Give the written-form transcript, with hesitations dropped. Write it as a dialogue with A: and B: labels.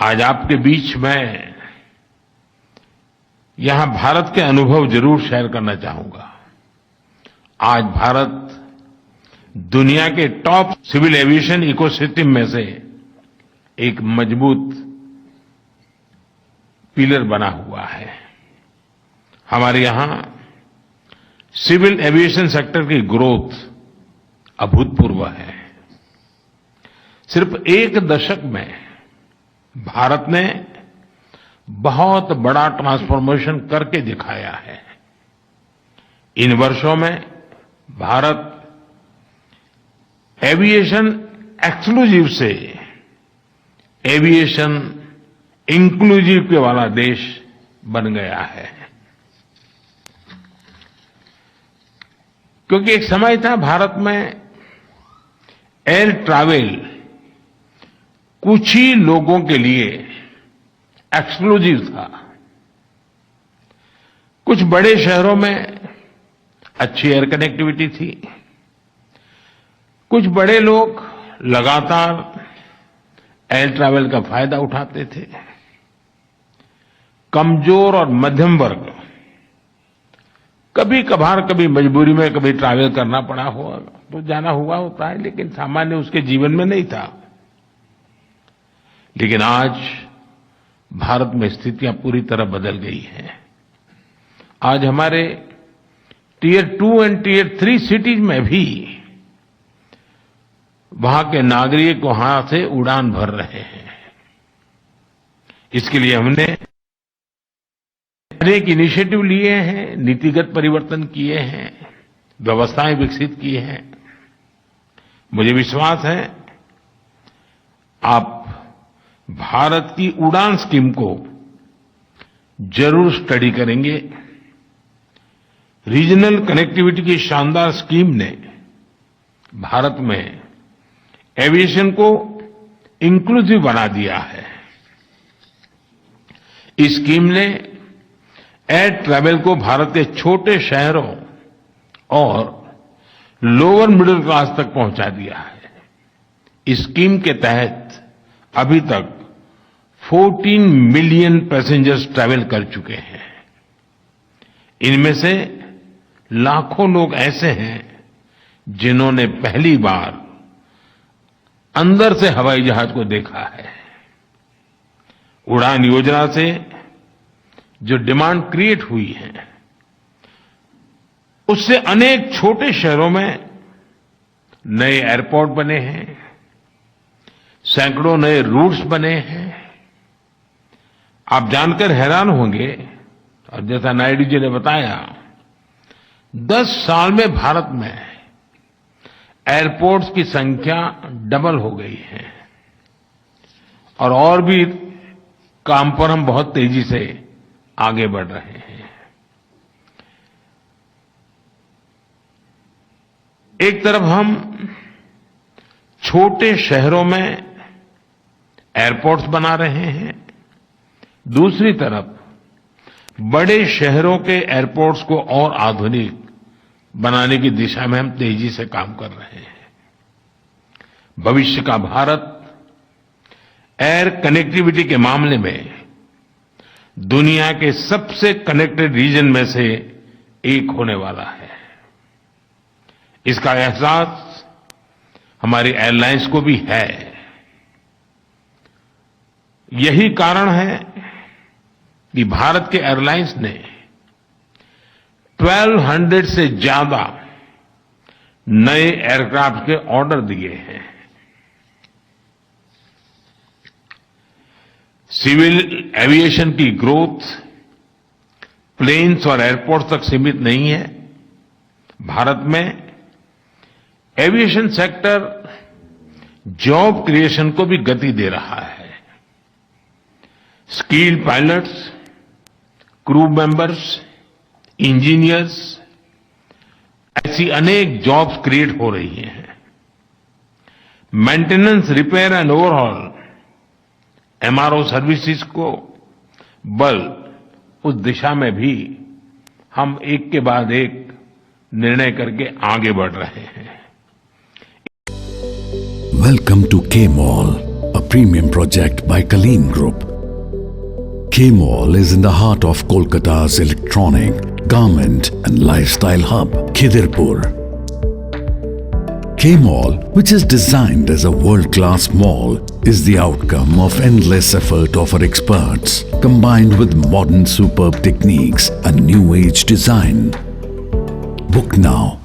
A: आज आपके बीच में यहां भारत के अनुभव जरूर शेयर करना चाहूंगा। आज भारत दुनिया के टॉप सिविल एविएशन इकोसिस्टम में से एक मजबूत पिलर बना हुआ है। हमारे यहां सिविल एविएशन सेक्टर की ग्रोथ अभूतपूर्व है। सिर्फ एक दशक में भारत ने बहुत बड़ा ट्रांसफॉर्मेशन करके दिखाया है। इन वर्षों में भारत एविएशन एक्सक्लूसिव से एविएशन इंक्लूसिव के वाला देश बन गया है। क्योंकि एक समय था भारत में एयर ट्रैवल कुछ ही लोगों के लिए एक्सक्लूसिव था। कुछ बड़े शहरों में अच्छी एयर कनेक्टिविटी थी। कुछ बड़े लोग लगातार एयर ट्रैवल का फायदा उठाते थे। कमजोर और मध्यम वर्ग कभी कभार, कभी मजबूरी में कभी ट्रैवल करना पड़ा हो तो जाना हुआ होता है, लेकिन सामान्य उसके जीवन में नहीं था। लेकिन आज भारत में स्थितियां पूरी तरह बदल गई हैं। आज हमारे टियर 2 एंड टियर 3 सिटीज में भी वहां के नागरिक वहां से उड़ान भर रहे हैं। इसके लिए हमने अनेक इनिशिएटिव लिए हैं, नीतिगत परिवर्तन किए हैं, व्यवस्थाएं विकसित की हैं। मुझे विश्वास है आप भारत की उड़ान स्कीम को जरूर स्टडी करेंगे। रीजनल कनेक्टिविटी की शानदार स्कीम ने भारत में एविएशन को इंक्लूसिव बना दिया है। इस स्कीम ने एयर ट्रैवल को भारत के छोटे शहरों और लोअर मिडिल क्लास तक पहुंचा दिया है। इस स्कीम के तहत अभी तक 14 मिलियन पैसेंजर्स ट्रैवल कर चुके हैं। इनमें से लाखों लोग ऐसे हैं जिन्होंने पहली बार अंदर से हवाई जहाज को देखा है। उड़ान योजना से जो डिमांड क्रिएट हुई है, उससे अनेक छोटे शहरों में नए एयरपोर्ट बने हैं, सैकड़ों नए रूट्स बने हैं। आप जानकर हैरान होंगे, और जैसा नायडू जी ने बताया, 10 साल में भारत में एयरपोर्ट्स की संख्या डबल हो गई है। और भी काम पर हम बहुत तेजी से आगे बढ़ रहे हैं। एक तरफ हम छोटे शहरों में एयरपोर्ट्स बना रहे हैं, दूसरी तरफ बड़े शहरों के एयरपोर्ट्स को और आधुनिक बनाने की दिशा में हम तेजी से काम कर रहे हैं। भविष्य का भारत एयर कनेक्टिविटी के मामले में दुनिया के सबसे कनेक्टेड रीजन में से एक होने वाला है। इसका एहसास हमारी एयरलाइंस को भी है। यही कारण है कि भारत के एयरलाइंस ने 1200 से ज्यादा नए एयरक्राफ्ट के ऑर्डर दिए हैं। सिविल एविएशन की ग्रोथ प्लेन्स और एयरपोर्ट तक सीमित नहीं है। भारत में एविएशन सेक्टर जॉब क्रिएशन को भी गति दे रहा है। Skilled pilots, crew members, engineers, ऐसी अनेक जॉब्स क्रिएट हो रही हैं। Maintenance, repair and overhaul, MRO services को बल, उस दिशा में भी हम एक के बाद एक निर्णय करके आगे बढ़ रहे हैं।
B: Welcome to K Mall, a premium project by Kaleen Group. K-Mall is in the heart of Kolkata's electronic, garment and lifestyle hub, Khidirpur. K-Mall, which is designed as a world-class mall, is the outcome of endless effort of our experts, combined with modern superb techniques and new age design. Book now